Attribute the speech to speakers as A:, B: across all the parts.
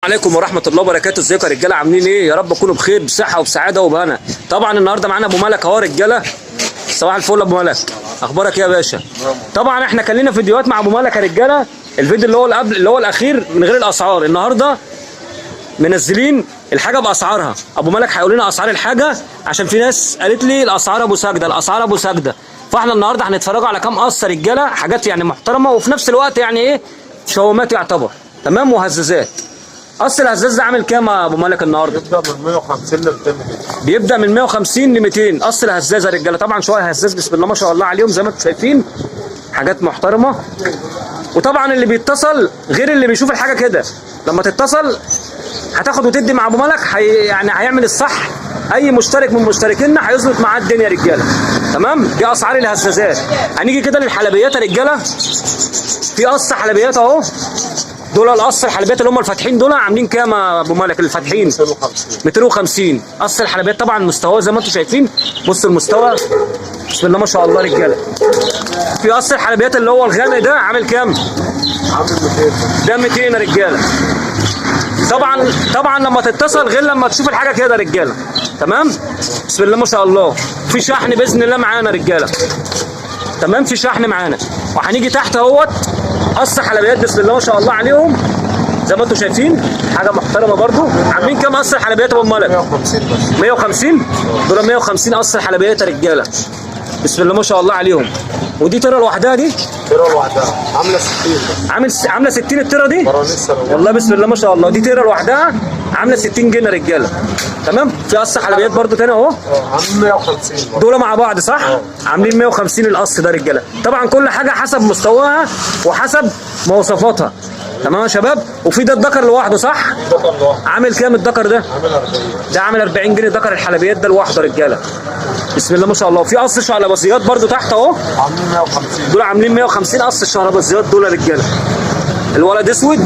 A: عليكم ورحمه الله وبركاته. ازيكم يا رجاله؟ عاملين ايه؟ يا رب تكونوا بخير بصحه وبسعاده وبهنا. طبعا النهارده معانا ابو ملك اهو رجاله. صباح الفل ابو ملك، اخبارك ايه يا باشا؟ طبعا احنا كان لنا فيديوهات مع ابو ملك يا رجاله. الفيديو اللي هو قبل اللي هو الاخير من غير الاسعار. النهارده منزلين الحاجه باسعارها. ابو ملك هيقول لنا اسعار الحاجه عشان في ناس قالت لي الاسعار ابو سجده الاسعار ابو سجده. فاحنا النهارده هنتفرجوا على كام قصه رجاله، حاجات يعني محترمه وفي نفس الوقت يعني ايه شوامات يعتبر تمام، وهزازات. قص الهزاز ده عامل كام يا ابو ملك النهارده؟
B: بيبدا من 150 ل 200.
A: بيبدا من 150 ل 200 قص الهزاز يا رجاله. طبعا شويه هزاز بسم الله ما شاء الله عليهم زي ما انتم شايفين، حاجات محترمه. وطبعا اللي بيتصل غير اللي بيشوف الحاجه كده. لما تتصل هتاخد وتدي مع ابو ملك، يعني هيعمل الصح. اي مشترك من مشتركينا هيظبط معاه الدنيا يا رجاله. تمام؟ دي اسعار الهزازات. هنيجي كده للحلبيات يا رجاله. في قص حلبيات اهو. دول القص الحلبيات اللي هم الفاتحين دول عاملين كام يا ابو ملك الفاتحين؟ 250. قص الحلبيات طبعا مستواه زي ما انتم شايفين. بصوا المستوى بسم الله ما شاء الله رجاله. في قص الحلبيات اللي هو الغامق ده عامل كام؟
B: عامل 200.
A: ده 200 يا رجاله. طبعا لما تتصل غير لما تشوف الحاجه كده يا رجاله. تمام؟ بسم الله ما شاء الله. في شحن باذن الله معانا يا رجاله. تمام؟ في شحن معانا. وهنيجي تحت اهوت قص حلبيات بسم الله ما شاء الله عليهم زي ما انتم شايفين، حاجه محترمه برضو. عاملين كام قص الحلبيات يا ابو ملك؟
B: 150 بس.
A: 150 دول 150 قص الحلبيات يا رجاله. بسم الله ما شاء الله عليهم. ودي تيره لوحدها دي؟
B: تيره لوحدها عامله 60.
A: عامله 60 التيره دي؟ والله بسم الله ما شاء الله. دي تيره لوحدها عامله 60 جنيه يا رجاله. تمام؟ في قص حلبيات برضو تاني اهو.
B: عامل 150
A: دول مع بعض صح؟ عاملين 150 القص ده رجاله. طبعا كل حاجه حسب مستواها وحسب مواصفاتها. تمام يا شباب؟ وفي ده الدكر لوحده صح؟
B: الدكر لوحده
A: عامل كام الدكر ده؟
B: عامل 40.
A: ده عامل 40 جنيه دكر الحلبيات ده لوحده رجاله. بسم الله ما شاء الله. وفي قص شعلبازيات برضو تحت اهو.
B: عاملين 150.
A: دول عاملين 150 قص الشعلبازيات دول يا رجاله. الولد اسود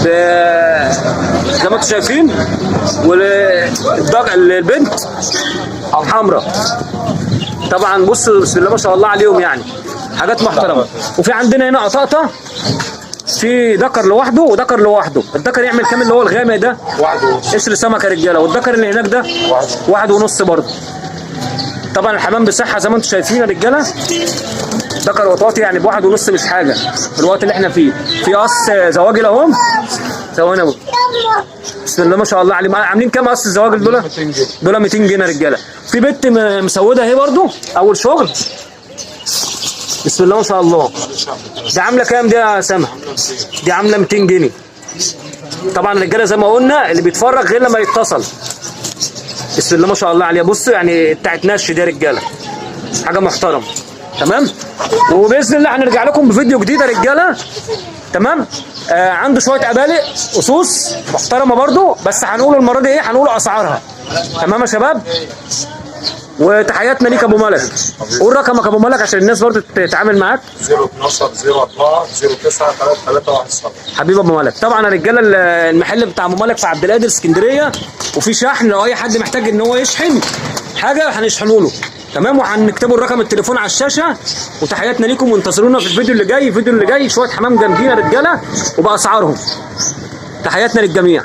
A: زي ما انتم شايفين، والبنت حمراء. طبعا بصوا بسم الله ما شاء الله عليهم، يعني حاجات محترمه. وفي عندنا هنا قطاطه، في دكر لوحده ودكر لوحده. الدكر يعمل كام اللي هو الغامق ده؟
B: 1.5
A: قشر سمكه رجاله. والدكر اللي هناك ده 1.5 برضه. طبعا الحمام بصحه زي ما انتم شايفين يا رجاله. دكر قطاطي يعني ب1.5 مش حاجه في الوقت اللي احنا فيه. في قص زواجل اهو. ثواني اهو. بسم الله ما شاء الله عليهم. عاملين كام قص الزواجل دول؟
B: 200 جنيه.
A: دول 200 جنيه يا رجاله. في بنت مسوده اهي برضه اول شغل. بسم الله ما شاء الله. دي عامله كام دي يا سما؟ دي عامله 200 جنيه. طبعا الرجاله زي ما قلنا اللي بيتفرج غير لما يتصل. بسم الله ما شاء الله عليها. بصوا يعني بتاعت نش دي يا رجاله، حاجه محترمه. تمام؟ وباذن الله هنرجع لكم بفيديو جديد يا رجاله. تمام؟ عنده شويه ابالق قصوص محترمه برضو، بس هنقول المره دي ايه؟ هنقول اسعارها. تمام يا شباب؟ وتحياتنا ليك ابو ملك. قول رقمك ابو ملك عشان الناس برضو تتعامل معاك.
B: 012 04 09 3317.
A: حبيبي ابو ملك. طبعا يا رجاله المحل بتاع ابو ملك في عبد القادر اسكندريه، وفي شحن لو اي حد محتاج ان هو يشحن حاجه هنشحنه له. تمام؟ وهنكتبوا الرقم التليفون على الشاشه. وتحياتنا ليكم وانتظرونا في الفيديو اللي جاي. الفيديو اللي جاي شويه حمام جامدين يا رجاله وباسعارهم. تحياتنا للجميع.